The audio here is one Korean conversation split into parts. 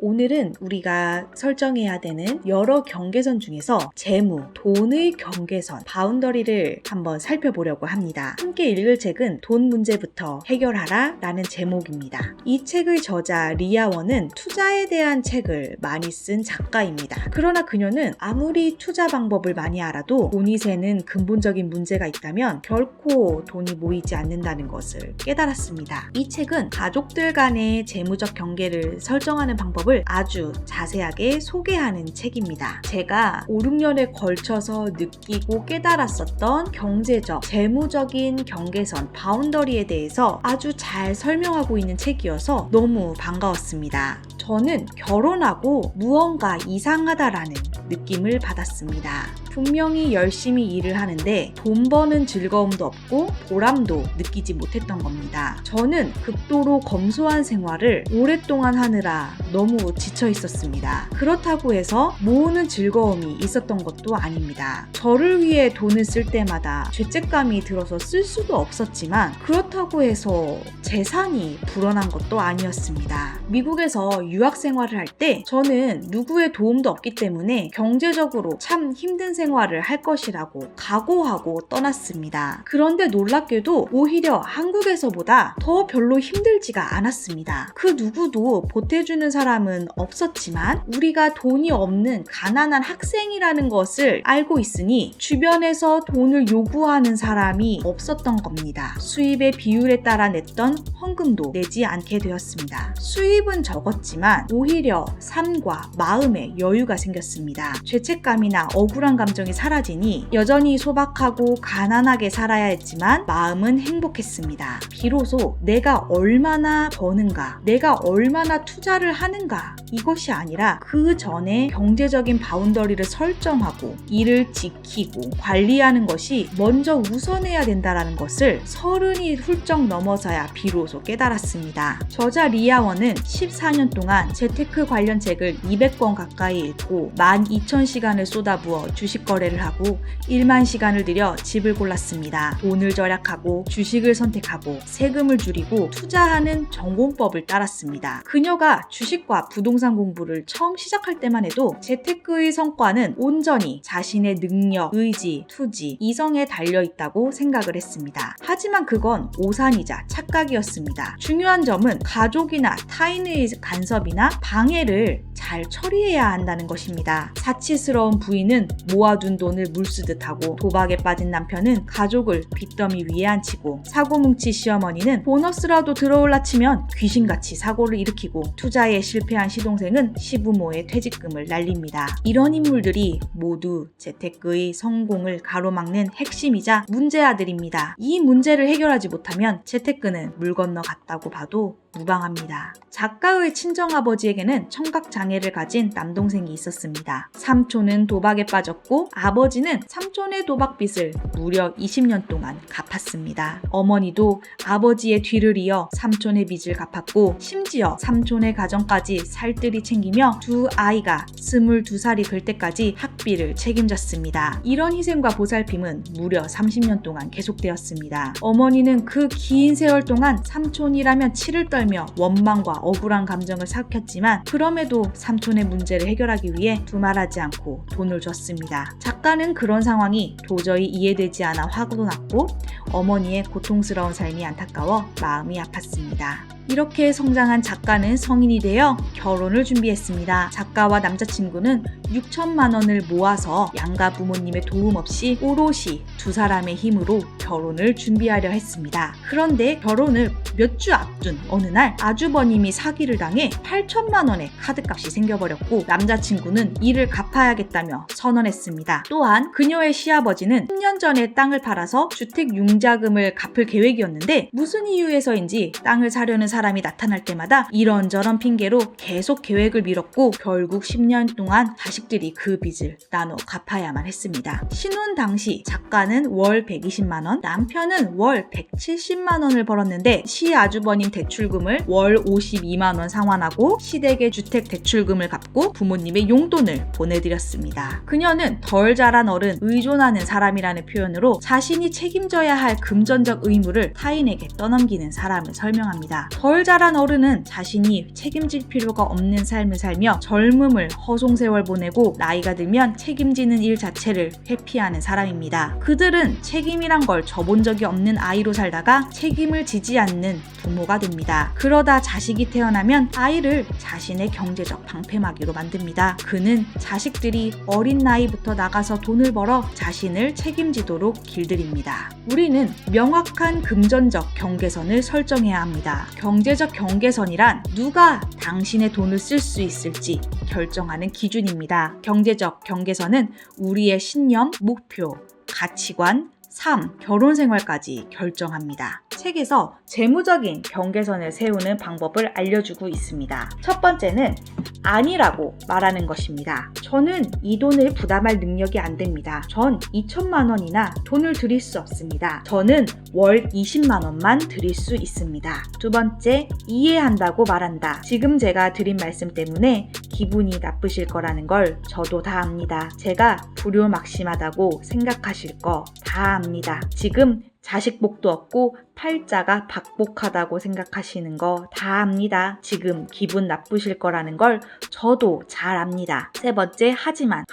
오늘은 우리가 설정해야 되는 여러 경계선 중에서 재무, 돈의 경계선, 바운더리를 한번 살펴보려고 합니다. 함께 읽을 책은 돈 문제부터 해결하라 라는 제목입니다. 이 책의 저자 리아원은 투자에 대한 책을 많이 쓴 작가입니다. 그러나 그녀는 아무리 투자 방법을 많이 알아도 돈이 새는 근본적인 문제가 있다면 결코 돈이 모이지 않는다는 것을 깨달았습니다. 이 책은 가족들 간의 재무적 경계를 설정하는 방법을 아주 자세하게 소개하는 책입니다. 제가 5, 6년에 걸쳐서 느끼고 깨달았었던 경제적, 재무적인 경계선, 바운더리에 대해서 아주 잘 설명하고 있는 책이어서 너무 반가웠습니다. 저는 결혼하고 무언가 이상하다라는 느낌을 받았습니다. 분명히 열심히 일을 하는데 돈 버는 즐거움도 없고 보람도 느끼지 못했던 겁니다. 저는 극도로 검소한 생활을 오랫동안 하느라 너무 지쳐 있었습니다. 그렇다고 해서 모으는 즐거움이 있었던 것도 아닙니다. 저를 위해 돈을 쓸 때마다 죄책감이 들어서 쓸 수도 없었지만 그렇다고 해서 재산이 불어난 것도 아니었습니다. 미국에서 유학 생활을 할 때 저는 누구의 도움도 없기 때문에 경제적으로 참 힘든 생활을 할 것이라고 각오하고 떠났습니다. 그런데 놀랍게도 오히려 한국에서보다 더 별로 힘들지가 않았습니다. 그 누구도 보태주는 사람은 없었지만 우리가 돈이 없는 가난한 학생이라는 것을 알고 있으니 주변에서 돈을 요구하는 사람이 없었던 겁니다. 수입의 비율에 따라 냈던 헌금도 내지 않게 되었습니다. 수입은 적었지만 오히려 삶과 마음에 여유가 생겼습니다. 죄책감이나 억울한 감정이 사라지니 여전히 소박하고 가난하게 살아야 했지만 마음은 행복했습니다. 비로소 내가 얼마나 버는가, 내가 얼마나 투자를 하는가 이것이 아니라 그 전에 경제적인 바운더리를 설정하고 이를 지키고 관리하는 것이 먼저 우선해야 된다는 것을 30이 훌쩍 넘어서야 비로소 깨달았습니다. 저자 리아원은 14년 동안 재테크 관련 책을 200권 가까이 읽고 12,000시간을 쏟아부어 주식 거래를 하고 1만 시간을 들여 집을 골랐습니다. 돈을 절약하고 주식을 선택하고 세금을 줄이고 투자하는 전공법을 따랐습니다. 그녀가 주식과 부동산 공부를 처음 시작할 때만 해도 재테크의 성과는 온전히 자신의 능력, 의지, 투지, 이성에 달려있다고 생각을 했습니다. 하지만 그건 오산이자 착각이었습니다. 중요한 점은 가족이나 타인의 간섭이나 방해를 잘 처리해야 한다는 것입니다. 사치스러운 부인은 모아둔 돈을 물쓰듯 하고 도박에 빠진 남편은 가족을 빚더미 위에 앉히고 사고뭉치 시어머니는 보너스라도 들어올라 치면 귀신같이 사고를 일으키고 투자에 실패한 시동생은 시부모의 퇴직금을 날립니다. 이런 인물들이 모두 재테크의 성공을 가로막는 핵심이자 문제아들입니다. 이 문제를 해결하지 못하면 재테크는 물 건너 갔다고 봐도 무방합니다. 작가의 친정아버지에게는 청각장애를 가진 남동생이 있었습니다. 삼촌은 도박에 빠졌고 아버지는 삼촌의 도박빚을 무려 20년 동안 갚았습니다. 어머니도 아버지의 뒤를 이어 삼촌의 빚을 갚았고 심지어 삼촌의 가정까지 살뜰히 챙기며 두 아이가 22살이 될 때까지 학비를 책임졌습니다. 이런 희생과 보살핌은 무려 30년 동안 계속되었습니다. 어머니는 그 긴 세월 동안 삼촌이라면 치를 떨며 원망과 억울한 감정을 삭혔지만 그럼에도 삼촌의 문제를 해결하기 위해 두말하지 않고 돈을 줬습니다. 작가는 그런 상황이 도저히 이해되지 않아 화도 났고 어머니의 고통스러운 삶이 안타까워 마음이 아팠습니다. 이렇게 성장한 작가는 성인이 되어 결혼을 준비했습니다. 작가와 남자친구는 6천만 원을 모아서 양가 부모님의 도움 없이 오롯이 두 사람의 힘으로 결혼을 준비하려 했습니다. 그런데 결혼을 몇 주 앞둔 어느 날 아주버님이 사기를 당해 8천만 원의 카드값이 생겨버렸고 남자친구는 이를 갚아야겠다며 선언했습니다. 또한 그녀의 시아버지는 10년 전에 땅을 팔아서 주택 융자금을 갚을 계획이었는데 무슨 이유에서인지 땅을 사려는 사람이 나타날 때마다 이런저런 핑계로 계속 계획을 미뤘고 결국 10년 동안 자식들이 그 빚을 나눠 갚아야만 했습니다. 신혼 당시 작가는 월 120만 원, 남편은 월 170만 원을 벌었는데 시아주버님 대출금을 월 52만 원 상환하고 시댁의 주택 대출금을 갚고 부모님의 용돈을 보내드렸습니다. 그녀는 덜 자란 어른, 의존하는 사람이라는 표현으로 자신이 책임져야 할 금전적 의무를 타인에게 떠넘기는 사람을 설명합니다. 덜 자란 어른은 자신이 책임질 필요가 없는 삶을 살며 젊음을 허송세월 보내고 나이가 들면 책임지는 일 자체를 회피하는 사람입니다. 그들은 책임이란 걸 져본 적이 없는 아이로 살다가 책임을 지지 않는 부모가 됩니다. 그러다 자식이 태어나면 아이를 자신의 경제적 방패막이로 만듭니다. 그는 자식들이 어린 나이부터 나가서 돈을 벌어 자신을 책임지도록 길들입니다. 우리는 명확한 금전적 경계선을 설정해야 합니다. 경제적 경계선이란 누가 당신의 돈을 쓸 수 있을지 결정하는 기준입니다. 경제적 경계선은 우리의 신념, 목표, 가치관, 삶, 결혼 생활까지 결정합니다. 책에서 재무적인 경계선을 세우는 방법을 알려주고 있습니다. 첫 번째는 아니라고 말하는 것입니다. 저는 이 돈을 부담할 능력이 안 됩니다. 전 2천만 원이나 돈을 드릴 수 없습니다. 저는 월 20만 원만 드릴 수 있습니다. 두 번째, 이해한다고 말한다. 지금 제가 드린 말씀 때문에 기분이 나쁘실 거라는 걸 저도 다 압니다. 제가 불효막심하다고 생각하실 거 다 압니다. 지금 자식 복도 없고 팔자가 박복하다고 생각하시는 거 다 압니다. 지금 기분 나쁘실 거라는 걸 저도 잘 압니다. 세 번째, 하지만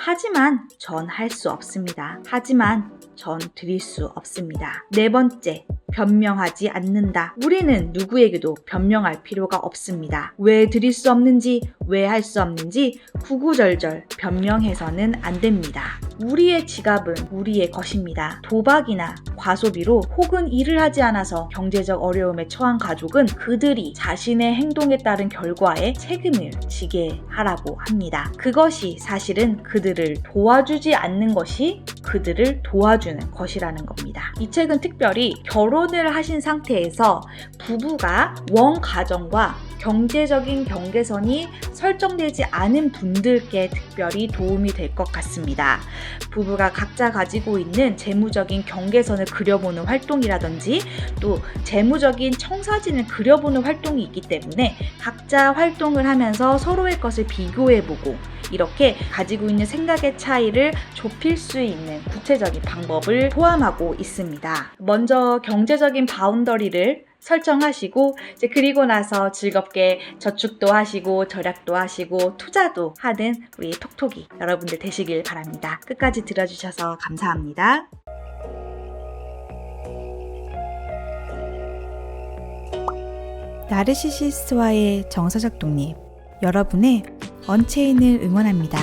전 할 수 없습니다. 하지만 전 드릴 수 없습니다. 네 번째, 변명하지 않는다. 우리는 누구에게도 변명할 필요가 없습니다. 왜 드릴 수 없는지, 왜 할 수 없는지 구구절절 변명해서는 안 됩니다. 우리의 지갑은 우리의 것입니다. 도박이나 과소비로 혹은 일을 하지 않아서 경제적 어려움에 처한 가족은 그들이 자신의 행동에 따른 결과에 책임을 지게 하라고 합니다. 그것이 사실은 그들을 도와주지 않는 것이 그들을 도와주는 것이라는 겁니다. 이 책은 특별히 결혼을 하신 상태에서 부부가 원가정과 경제적인 경계선이 설정되지 않은 분들께 특별히 도움이 될 것 같습니다. 부부가 각자 가지고 있는 재무적인 경계선을 그려보는 활동이라든지 또 재무적인 청사진을 그려보는 활동이 있기 때문에 각자 활동을 하면서 서로의 것을 비교해보고 이렇게 가지고 있는 생각의 차이를 좁힐 수 있는 구체적인 방법을 포함하고 있습니다. 먼저 경제적인 바운더리를 설정하시고 그리고 나서 즐겁게 저축도 하시고 절약도 하시고 투자도 하는 우리 톡톡이 여러분들 되시길 바랍니다. 끝까지 들어주셔서 감사합니다. 나르시시스트와의 정서적 독립, 여러분의 언체인을 응원합니다.